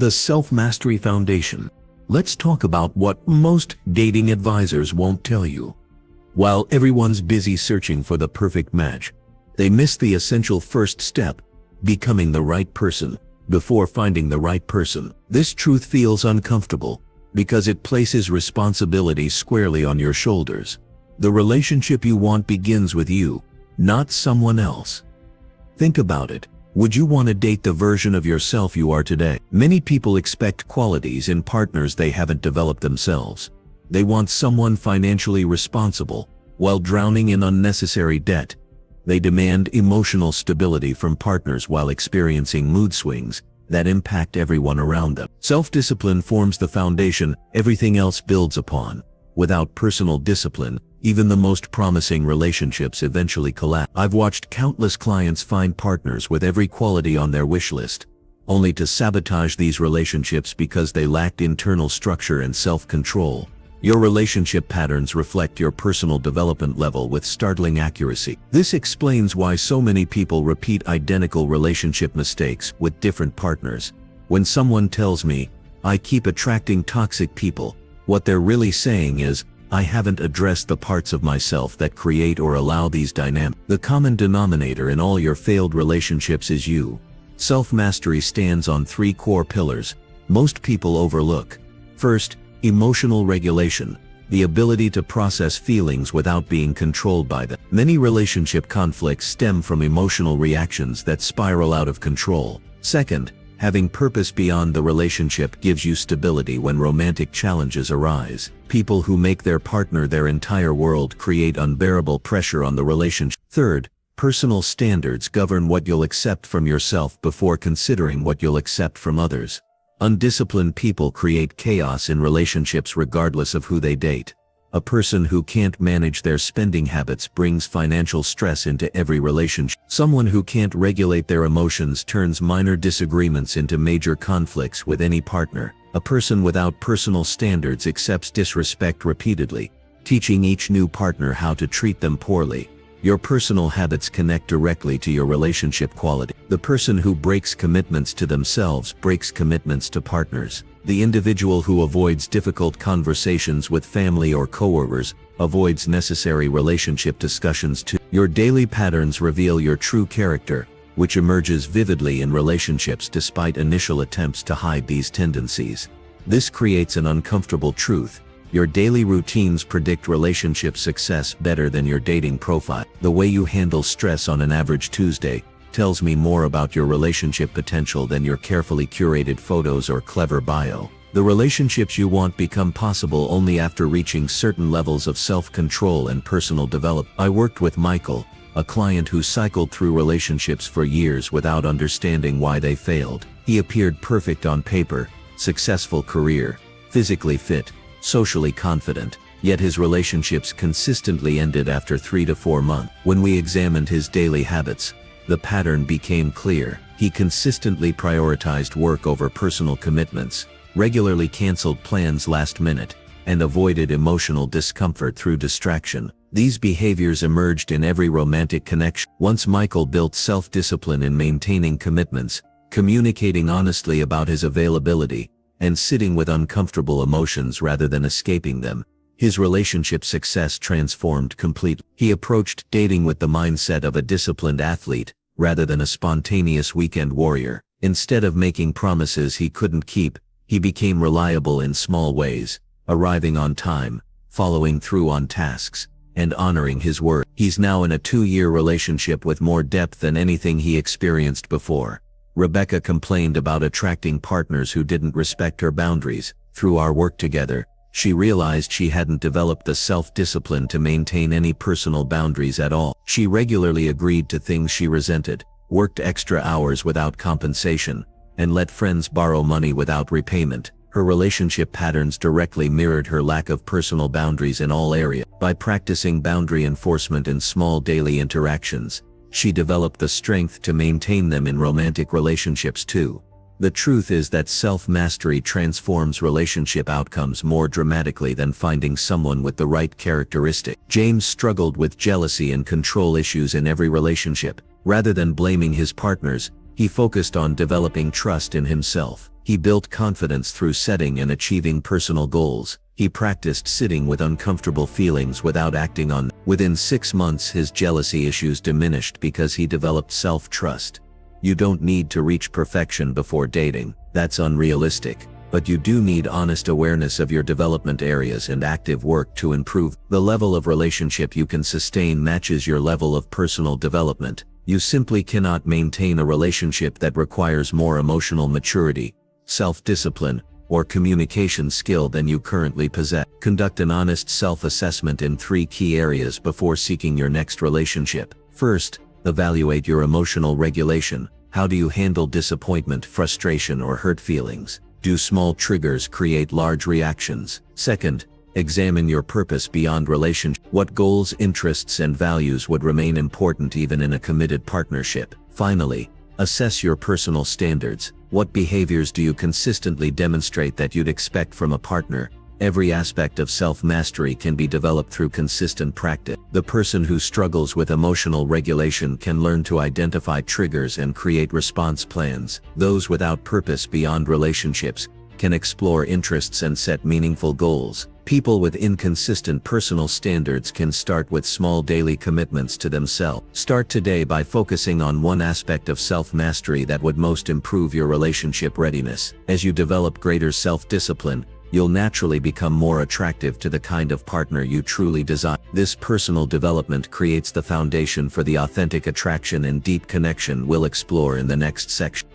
The Self-Mastery Foundation. Let's talk about what most dating advisors won't tell you. While everyone's busy searching for the perfect match, they miss the essential first step, becoming the right person before finding the right person. This truth feels uncomfortable because it places responsibility squarely on your shoulders. The relationship you want begins with you, not someone else. Think about it. Would you want to date the version of yourself you are today? Many people expect qualities in partners they haven't developed themselves. They want someone financially responsible while drowning in unnecessary debt. They demand emotional stability from partners while experiencing mood swings that impact everyone around them. Self-discipline forms the foundation everything else builds upon. Without personal discipline, even the most promising relationships eventually collapse. I've watched countless clients find partners with every quality on their wish list, only to sabotage these relationships because they lacked internal structure and self-control. Your relationship patterns reflect your personal development level with startling accuracy. This explains why so many people repeat identical relationship mistakes with different partners. When someone tells me, "I keep attracting toxic people," what they're really saying is, "I haven't addressed the parts of myself that create or allow these dynamics." The common denominator in all your failed relationships is you. Self-mastery stands on three core pillars most people overlook. First, emotional regulation, the ability to process feelings without being controlled by them. Many relationship conflicts stem from emotional reactions that spiral out of control. Second, having purpose beyond the relationship gives you stability when romantic challenges arise. People who make their partner their entire world create unbearable pressure on the relationship. Third, personal standards govern what you'll accept from yourself before considering what you'll accept from others. Undisciplined people create chaos in relationships regardless of who they date. A person who can't manage their spending habits brings financial stress into every relationship. Someone who can't regulate their emotions turns minor disagreements into major conflicts with any partner. A person without personal standards accepts disrespect repeatedly, teaching each new partner how to treat them poorly. Your personal habits connect directly to your relationship quality. The person who breaks commitments to themselves breaks commitments to partners. The individual who avoids difficult conversations with family or coworkers avoids necessary relationship discussions too. Your daily patterns reveal your true character, which emerges vividly in relationships despite initial attempts to hide these tendencies. This creates an uncomfortable truth. Your daily routines predict relationship success better than your dating profile. The way you handle stress on an average Tuesday tells me more about your relationship potential than your carefully curated photos or clever bio. The relationships you want become possible only after reaching certain levels of self-control and personal development. I worked with Michael, a client who cycled through relationships for years without understanding why they failed. He appeared perfect on paper, successful career, physically fit, socially confident, yet his relationships consistently ended after 3 to 4 months. When we examined his daily habits, the pattern became clear. He consistently prioritized work over personal commitments, regularly canceled plans last minute, and avoided emotional discomfort through distraction. These behaviors emerged in every romantic connection. Once Michael built self-discipline in maintaining commitments, communicating honestly about his availability, and sitting with uncomfortable emotions rather than escaping them, his relationship success transformed completely. He approached dating with the mindset of a disciplined athlete, rather than a spontaneous weekend warrior. Instead of making promises he couldn't keep, he became reliable in small ways, arriving on time, following through on tasks, and honoring his word. He's now in a 2-year relationship with more depth than anything he experienced before. Rebecca complained about attracting partners who didn't respect her boundaries. Through our work together, she realized she hadn't developed the self-discipline to maintain any personal boundaries at all. She regularly agreed to things she resented, worked extra hours without compensation, and let friends borrow money without repayment. Her relationship patterns directly mirrored her lack of personal boundaries in all areas. By practicing boundary enforcement in small daily interactions, she developed the strength to maintain them in romantic relationships too. The truth is that self-mastery transforms relationship outcomes more dramatically than finding someone with the right characteristic. James struggled with jealousy and control issues in every relationship. Rather than blaming his partners, he focused on developing trust in himself. He built confidence through setting and achieving personal goals. He practiced sitting with uncomfortable feelings without acting on them. Within 6 months, his jealousy issues diminished because he developed self-trust. You don't need to reach perfection before dating. That's unrealistic. But you do need honest awareness of your development areas and active work to improve. The level of relationship you can sustain matches your level of personal development. You simply cannot maintain a relationship that requires more emotional maturity, self-discipline, or communication skill than you currently possess. Conduct an honest self-assessment in 3 key areas before seeking your next relationship. First, evaluate your emotional regulation. How do you handle disappointment, frustration, or hurt feelings? Do small triggers create large reactions? Second, examine your purpose beyond relationship. What goals, interests, and values would remain important even in a committed partnership? Finally, assess your personal standards. What behaviors do you consistently demonstrate that you'd expect from a partner? Every aspect of self-mastery can be developed through consistent practice. The person who struggles with emotional regulation can learn to identify triggers and create response plans. Those without purpose beyond relationships can explore interests and set meaningful goals. People with inconsistent personal standards can start with small daily commitments to themselves. Start today by focusing on one aspect of self-mastery that would most improve your relationship readiness. As you develop greater self-discipline, you'll naturally become more attractive to the kind of partner you truly desire. This personal development creates the foundation for the authentic attraction and deep connection we'll explore in the next section.